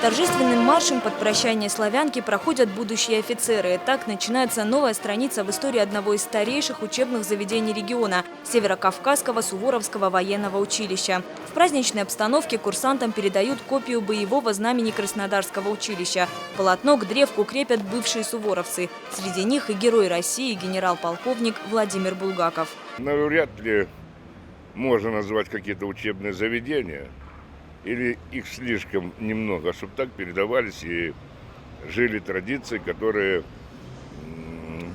Торжественным маршем под прощание славянки проходят будущие офицеры. Так начинается новая страница в истории одного из старейших учебных заведений региона – Северокавказского Суворовского военного училища. В праздничной обстановке курсантам передают копию боевого знамени Краснодарского училища. Полотно к древку крепят бывшие суворовцы. Среди них и герой России, генерал-полковник Владимир Булгаков. Вряд ли можно назвать какие-то учебные заведения, или их слишком немного, чтобы так передавались и жили традиции, которые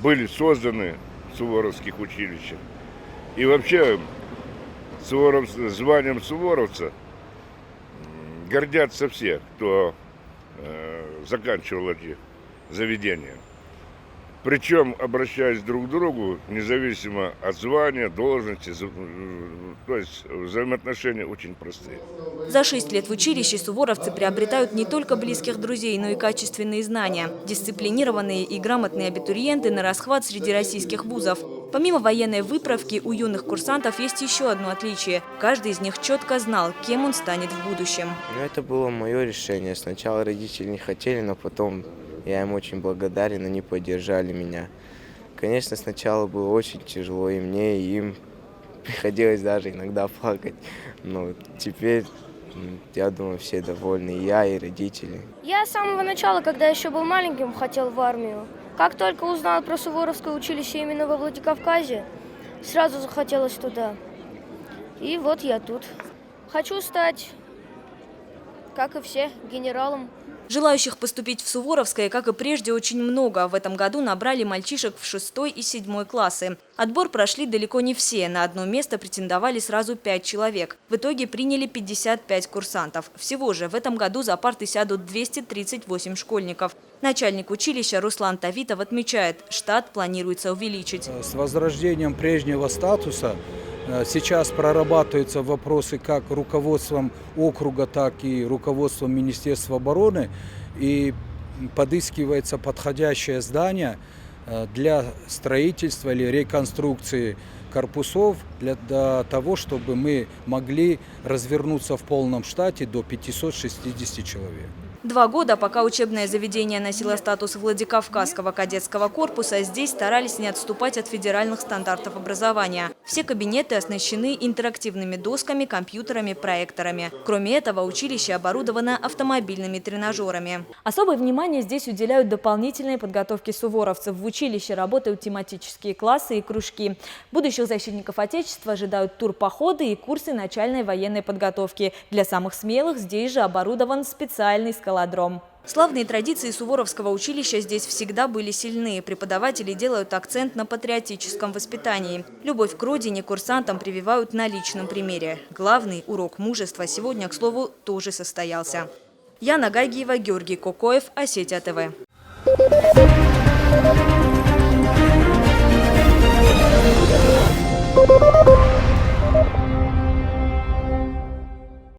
были созданы в суворовских училищах. И вообще званием суворовца гордятся все, кто заканчивал эти заведения. Причем, обращаясь друг к другу, независимо от звания, должности, то есть взаимоотношения очень простые. За 6 лет в училище суворовцы приобретают не только близких друзей, но и качественные знания. Дисциплинированные и грамотные абитуриенты на расхват среди российских вузов. Помимо военной выправки, у юных курсантов есть еще одно отличие. Каждый из них четко знал, кем он станет в будущем. Это было мое решение. Сначала родители не хотели, но потом я им очень благодарен, они поддержали меня. Конечно, сначала было очень тяжело и мне, и им приходилось даже иногда плакать. Но теперь, я думаю, все довольны, и я, и родители. Я с самого начала, когда еще был маленьким, хотел в армию. Как только узнал про Суворовское училище именно во Владикавказе, сразу захотелось туда. И вот я тут. Хочу стать, как и все, генералом. Желающих поступить в Суворовское, как и прежде, очень много. В этом году набрали мальчишек в 6 и 7 классы. Отбор прошли далеко не все. На одно место претендовали сразу 5 человек. В итоге приняли 55 курсантов. Всего же в этом году за парты сядут 238 школьников. Начальник училища Руслан Тавитов отмечает, штат планируется увеличить. С возрождением прежнего статуса сейчас прорабатываются вопросы как руководством округа, так и руководством Министерства обороны. И подыскивается подходящее здание для строительства или реконструкции корпусов для того, чтобы мы могли развернуться в полном штате до 560 человек. 2 года, пока учебное заведение носило статус Владикавказского кадетского корпуса, здесь старались не отступать от федеральных стандартов образования. Все кабинеты оснащены интерактивными досками, компьютерами, проекторами. Кроме этого, училище оборудовано автомобильными тренажерами. Особое внимание здесь уделяют дополнительной подготовке суворовцев. В училище работают тематические классы и кружки. Будущих защитников Отечества ожидают турпоходы и курсы начальной военной подготовки. Для самых смелых здесь же оборудован специальный скалодром. Славные традиции Суворовского училища здесь всегда были сильны. Преподаватели делают акцент на патриотическом воспитании. Любовь к родине курсантам прививают на личном примере. Главный урок мужества сегодня, к слову, тоже состоялся. Яна Гайгиева, Георгий Кокоев, Осетия ТВ.